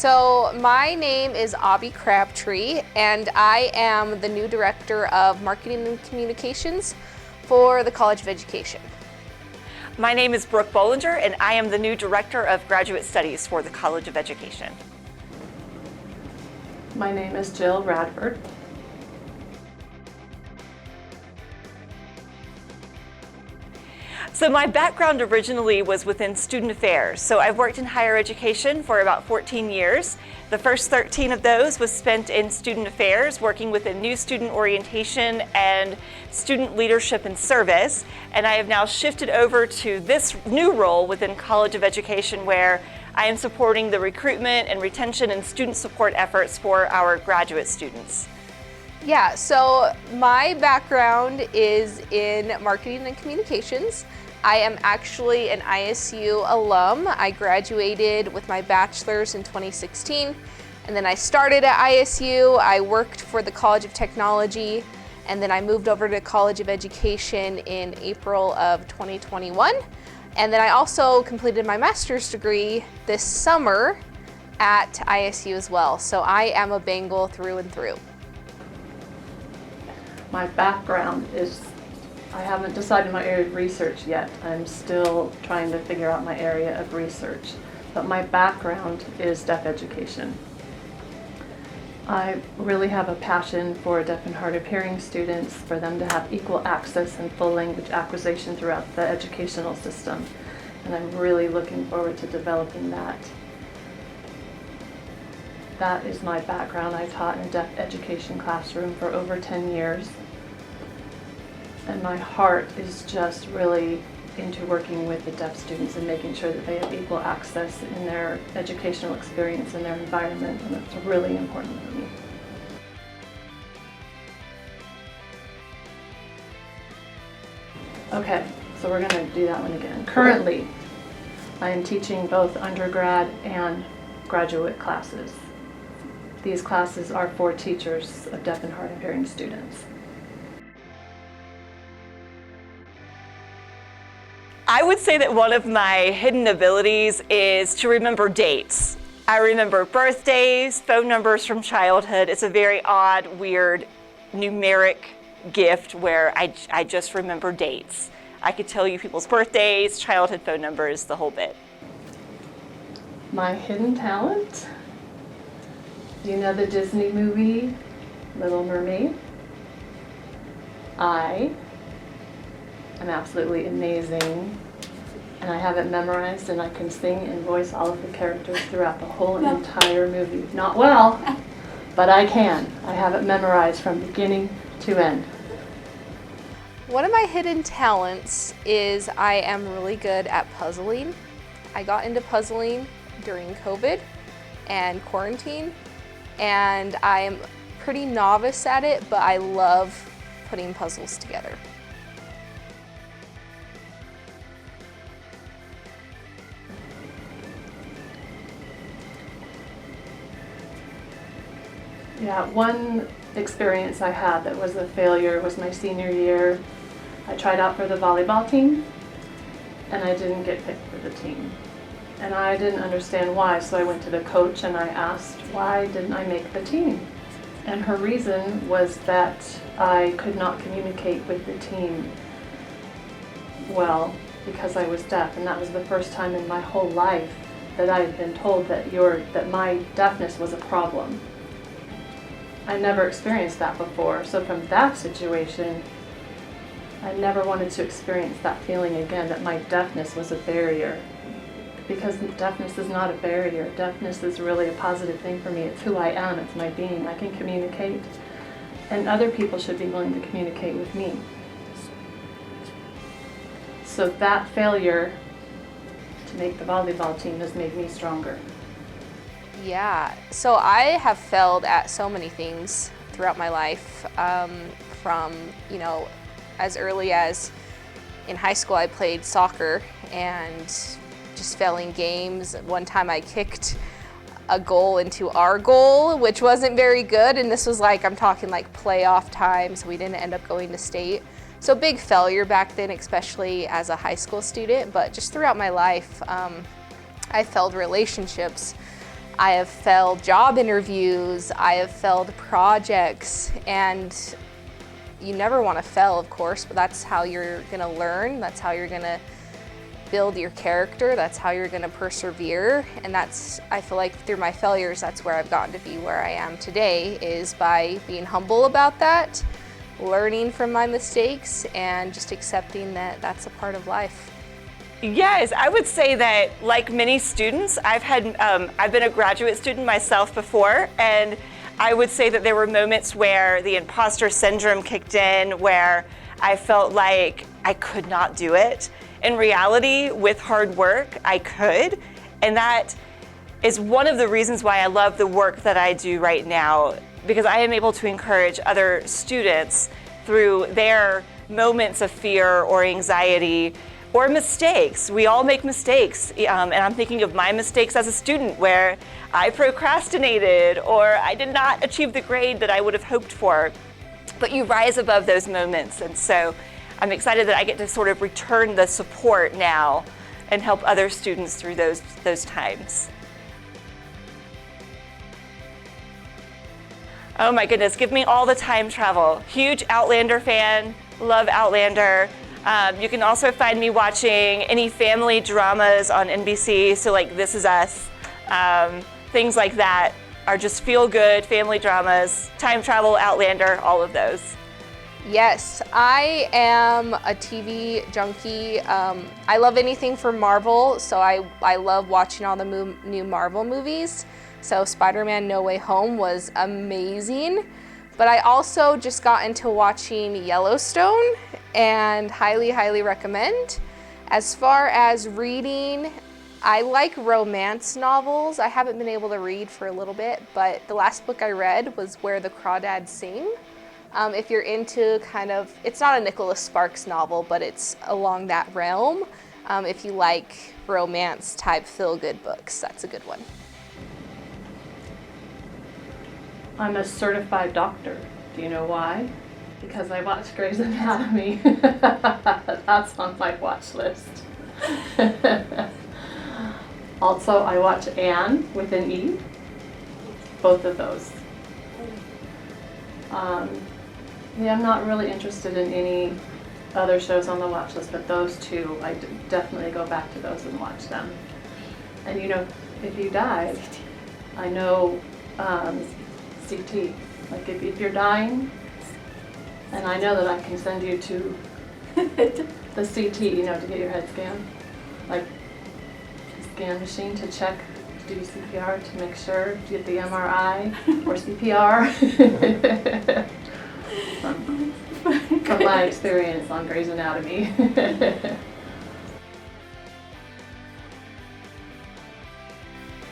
So my name is Abby Crabtree, and I am the new Director of Marketing and Communications for the College of Education. My name is Brooke Bollinger, and I am the new Director of Graduate Studies for the College of Education. My name is Jill Radford. So my background originally was within student affairs. So I've worked in higher education for about 14 years. The first 13 of those was spent in student affairs, working within new student orientation and student leadership and service. And I have now shifted over to this new role within College of Education, where I am supporting the recruitment and retention and student support efforts for our graduate students. Yeah, so my background is in marketing and communications. I am actually an ISU alum. I graduated with my bachelor's in 2016, and then I started at ISU. I worked for the College of Technology, and then I moved over to College of Education in April of 2021. And then I also completed my master's degree this summer at ISU as well. So I am a Bengal through and through. My background is, I haven't decided my area of research yet. I'm still trying to figure out my area of research. But my background is deaf education. I really have a passion for deaf and hard of hearing students, for them to have equal access and full language acquisition throughout the educational system. And I'm really looking forward to developing that. That is my background. I taught in a deaf education classroom for over 10 years. And my heart is just really into working with the deaf students and making sure that they have equal access in their educational experience and their environment, and that's really important for me. Okay, so we're going to do that one again. Currently, I am teaching both undergrad and graduate classes. These classes are for teachers of deaf and hard of hearing students. I would say that one of my hidden abilities is to remember dates. I remember birthdays, phone numbers from childhood. It's a very odd, weird, numeric gift where I just remember dates. I could tell you people's birthdays, childhood phone numbers, the whole bit. My hidden talent? You know the Disney movie, Little Mermaid? I am absolutely amazing, and I have it memorized, and I can sing and voice all of the characters throughout the whole entire movie. Not well, but I can. I have it memorized from beginning to end. One of my hidden talents is I am really good at puzzling. I got into puzzling during COVID and quarantine, and I am pretty novice at it, but I love putting puzzles together. Yeah, one experience I had that was a failure was my senior year. I tried out for the volleyball team, and I didn't get picked for the team. And I didn't understand why, so I went to the coach and I asked, why didn't I make the team? And her reason was that I could not communicate with the team well because I was deaf, and that was the first time in my whole life that I had been told that my deafness was a problem. I never experienced that before, so from that situation, I never wanted to experience that feeling again, that my deafness was a barrier. Because deafness is not a barrier. Deafness is really a positive thing for me. It's who I am, it's my being. I can communicate, and other people should be willing to communicate with me. So that failure to make the volleyball team has made me stronger. Yeah, so I have failed at so many things throughout my life, from, as early as in high school I played soccer and just failing games. One time I kicked a goal into our goal, which wasn't very good, and this was I'm talking playoff time, so we didn't end up going to state. So big failure back then, especially as a high school student, but just throughout my life, I failed relationships. I have failed job interviews, I have failed projects, and you never want to fail, of course, but that's how you're gonna learn, that's how you're gonna build your character, that's how you're gonna persevere, and that's, I feel like through my failures, that's where I've gotten to be where I am today, is by being humble about that, learning from my mistakes, and just accepting that that's a part of life. Yes, I would say that, like many students, I've been a graduate student myself before, and I would say that there were moments where the imposter syndrome kicked in, where I felt like I could not do it. In reality, with hard work, I could, and that is one of the reasons why I love the work that I do right now, because I am able to encourage other students through their moments of fear or anxiety or mistakes. We all make mistakes, and I'm thinking of my mistakes as a student where I procrastinated or I did not achieve the grade that I would have hoped for. But you rise above those moments, and so I'm excited that I get to sort of return the support now and help other students through those times. Oh my goodness, give me all the time travel. Huge Outlander fan, love Outlander. You can also find me watching any family dramas on NBC, so like This Is Us, things like that are just feel-good family dramas, time travel, Outlander, all of those. Yes, I am a TV junkie. I love anything from Marvel, so I love watching all the new Marvel movies. So Spider-Man No Way Home was amazing. But I also just got into watching Yellowstone and highly, highly recommend. As far as reading, I like romance novels. I haven't been able to read for a little bit, but the last book I read was Where the Crawdads Sing. If you're into kind of, it's not a Nicholas Sparks novel, but it's along that realm. If you like romance type feel-good books, that's a good one. I'm a certified doctor. Do you know why? Because I watch Grey's Anatomy. That's on my watch list. Also, I watch Anne with an E. Both of those. Yeah, I'm not really interested in any other shows on the watch list, but those two, I definitely go back to those and watch them. And you know, if you died, I know CT. Like if you're dying, and I know that I can send you to the CT, you know, to get your head scanned. Like a scan machine to check, to do CPR to make sure, to get the MRI or CPR. From my experience on Grey's Anatomy.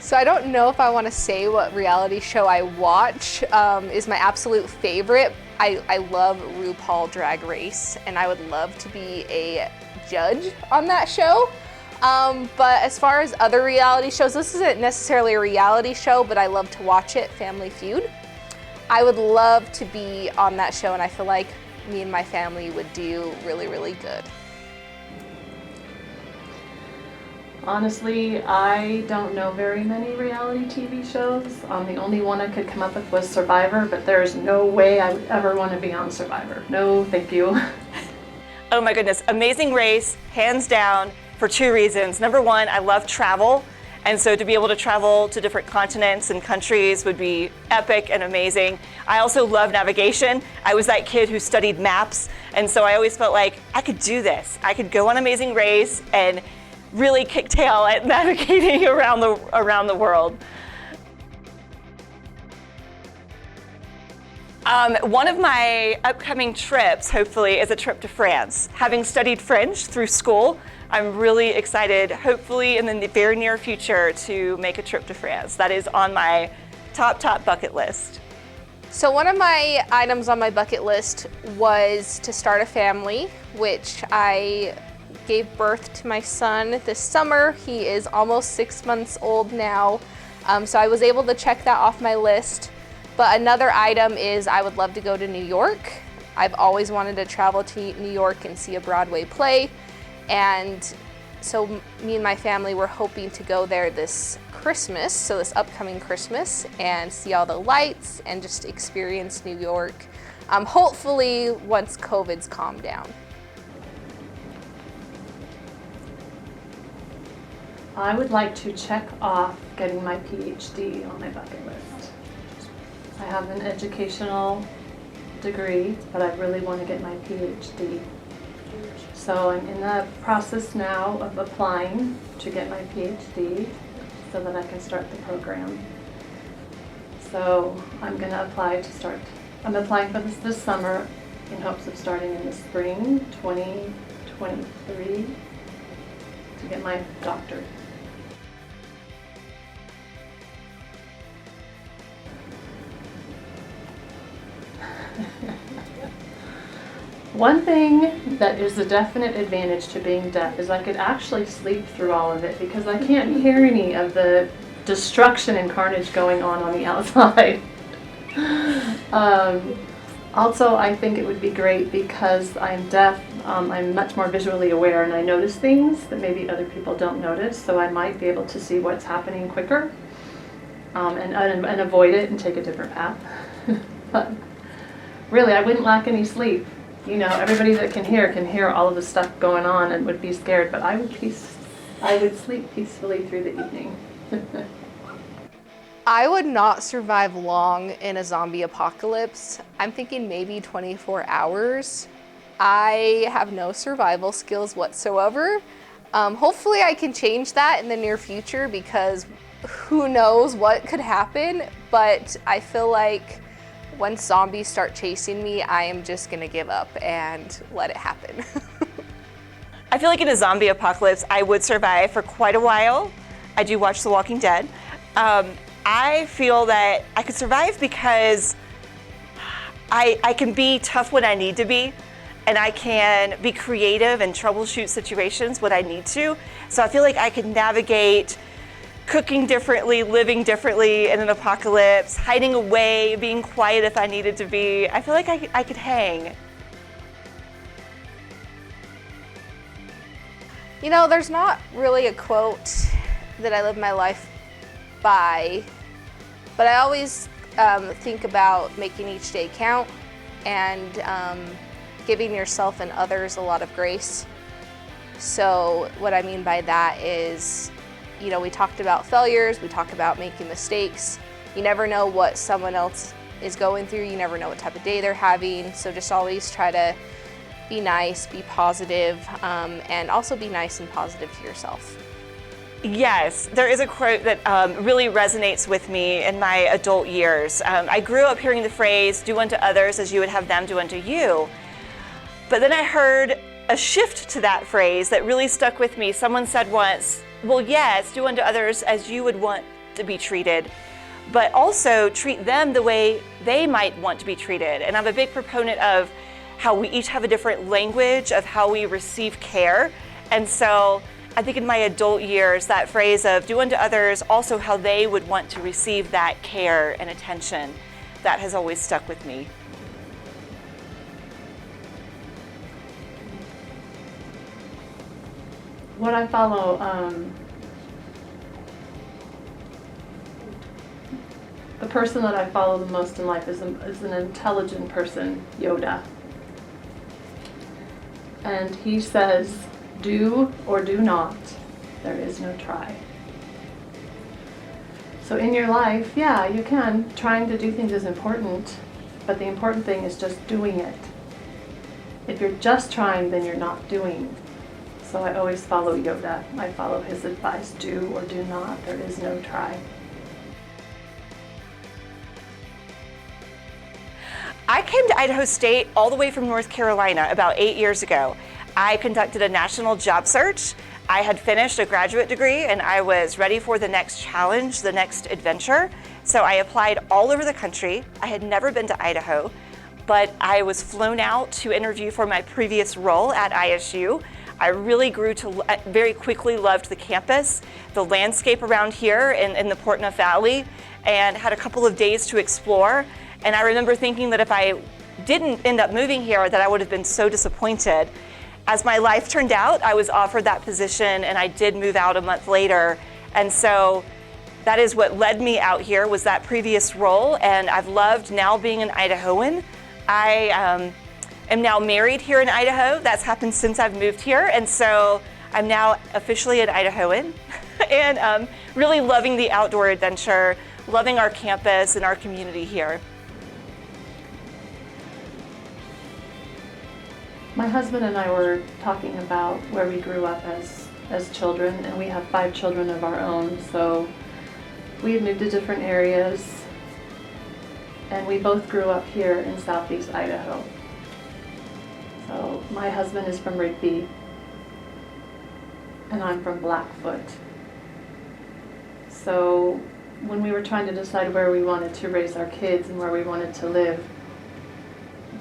So I don't know if I want to say what reality show I watch is my absolute favorite. I love RuPaul Drag Race, and I would love to be a judge on that show. But as far as other reality shows, this isn't necessarily a reality show, but I love to watch it, Family Feud. I would love to be on that show, and I feel like me and my family would do really, really good. Honestly, I don't know very many reality TV shows. The only one I could come up with was Survivor, but there's no way I would ever want to be on Survivor. No, thank you. Oh my goodness, Amazing Race, hands down, for two reasons. Number one, I love travel, and so to be able to travel to different continents and countries would be epic and amazing. I also love navigation. I was that kid who studied maps, and so I always felt like I could do this. I could go on Amazing Race and really kick tail at navigating around the world. One of my upcoming trips, hopefully, is a trip to France. Having studied French through school, I'm really excited, hopefully in the very near future, to make a trip to France. That is on my top bucket list. So one of my items on my bucket list was to start a family, which I gave birth to my son this summer. He is almost 6 months old now, so I was able to check that off my list. But another item is I would love to go to New York. I've always wanted to travel to New York and see a Broadway play, and so me and my family were hoping to go there this Christmas, so this upcoming Christmas, and see all the lights and just experience New York, hopefully once COVID's calmed down. I would like to check off getting my PhD on my bucket list. I have an educational degree, but I really want to get my PhD. So I'm in the process now of applying to get my PhD so that I can start the program. So I'm going to apply to start. I'm applying for this summer in hopes of starting in the spring 2023 to get my doctorate. One thing that is a definite advantage to being deaf is I could actually sleep through all of it because I can't hear any of the destruction and carnage going on the outside. Also, I think it would be great because I'm deaf, I'm much more visually aware and I notice things that maybe other people don't notice, so I might be able to see what's happening quicker and avoid it and take a different path. But really, I wouldn't lack any sleep. You know, everybody that can hear all of the stuff going on and would be scared, but I would sleep peacefully through the evening. I would not survive long in a zombie apocalypse. I'm thinking maybe 24 hours. I have no survival skills whatsoever. Hopefully I can change that in the near future because who knows what could happen, but I feel like once zombies start chasing me, I am just gonna give up and let it happen. I feel like in a zombie apocalypse, I would survive for quite a while. I do watch The Walking Dead. I feel that I could survive because I can be tough when I need to be, and I can be creative and troubleshoot situations when I need to. So I feel like I could navigate cooking differently, living differently in an apocalypse, hiding away, being quiet if I needed to be. I feel like I could hang. You know, there's not really a quote that I live my life by, but I always think about making each day count and giving yourself and others a lot of grace. So what I mean by that is, you know, we talked about failures, we talk about making mistakes. You never know what someone else is going through, you never know what type of day they're having, so just always try to be nice, be positive, and also be nice and positive to yourself. Yes, there is a quote that really resonates with me in my adult years. I grew up hearing the phrase, do unto others as you would have them do unto you. But then I heard a shift to that phrase that really stuck with me. Someone said once, well, yes, do unto others as you would want to be treated, but also treat them the way they might want to be treated. And I'm a big proponent of how we each have a different language of how we receive care. And so I think in my adult years, that phrase of do unto others also how they would want to receive that care and attention, that has always stuck with me. What I follow, the person that I follow the most in life is an intelligent person, Yoda. And he says, do or do not, there is no try. So in your life, yeah, you can. Trying to do things is important, but the important thing is just doing it. If you're just trying, then you're not doing. So I always follow Yoda. I follow his advice, do or do not, there is no try. I came to Idaho State all the way from North Carolina about 8 years ago. I conducted a national job search. I had finished a graduate degree and I was ready for the next challenge, the next adventure. So I applied all over the country. I had never been to Idaho, but I was flown out to interview for my previous role at ISU. I really grew to very quickly loved the campus, the landscape around here in the Portneuf Valley, and had a couple of days to explore. And I remember thinking that if I didn't end up moving here, that I would have been so disappointed. As my life turned out, I was offered that position and I did move out a month later. And so That is what led me out here, was that previous role, and I've loved now being an Idahoan. I am now married here in Idaho. That's happened since I've moved here, and so I'm now officially an Idahoan and really loving the outdoor adventure, loving our campus and our community here. My husband and I were talking about where we grew up as children, and we have 5 children of our own, so we have moved to different areas, and we both grew up here in southeast Idaho. So my husband is from Rigby, and I'm from Blackfoot. So when we were trying to decide where we wanted to raise our kids and where we wanted to live,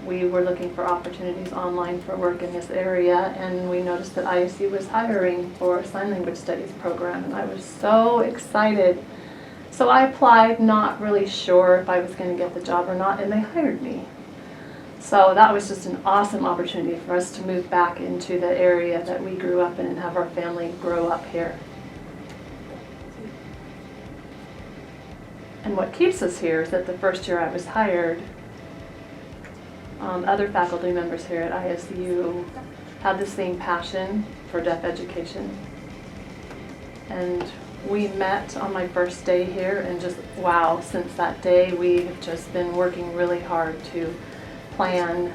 we were looking for opportunities online for work in this area, and we noticed that ISU was hiring for a sign language studies program, and I was so excited. So I applied, not really sure if I was going to get the job or not, and they hired me. So that was just an awesome opportunity for us to move back into the area that we grew up in and have our family grow up here. And what keeps us here is that the first year I was hired, other faculty members here at ISU had the same passion for deaf education. And we met on my first day here, and just wow, since that day we have just been working really hard to plan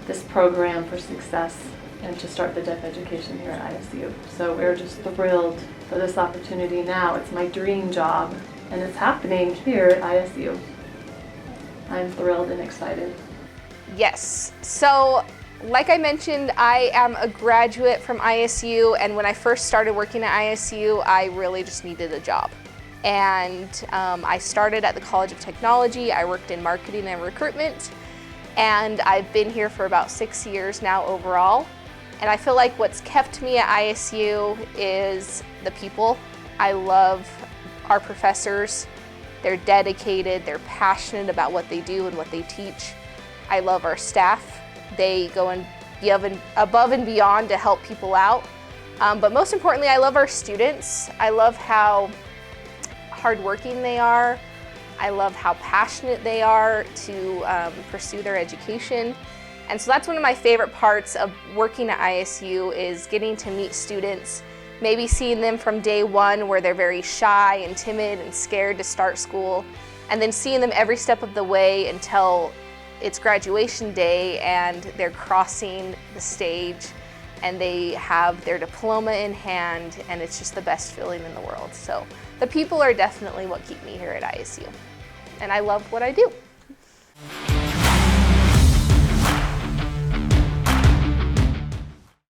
this program for success and to start the deaf education here at ISU. So we're just thrilled for this opportunity now. It's my dream job, and it's happening here at ISU. I'm thrilled and excited. Yes. So, like I mentioned, I am a graduate from ISU, and when I first started working at ISU, I really just needed a job. And I started at the College of Technology. I worked in marketing and recruitment, and I've been here for about 6 years now overall. And I feel like what's kept me at ISU is the people. I love our professors. They're dedicated, they're passionate about what they do and what they teach. I love our staff. They go above and beyond to help people out. But most importantly, I love our students. I love how hardworking they are. I love how passionate they are to pursue their education. And so that's one of my favorite parts of working at ISU, is getting to meet students, maybe seeing them from day one where they're very shy and timid and scared to start school, and then seeing them every step of the way until it's graduation day and they're crossing the stage and they have their diploma in hand, and it's just the best feeling in the world. So the people are definitely what keep me here at ISU, and I love what I do.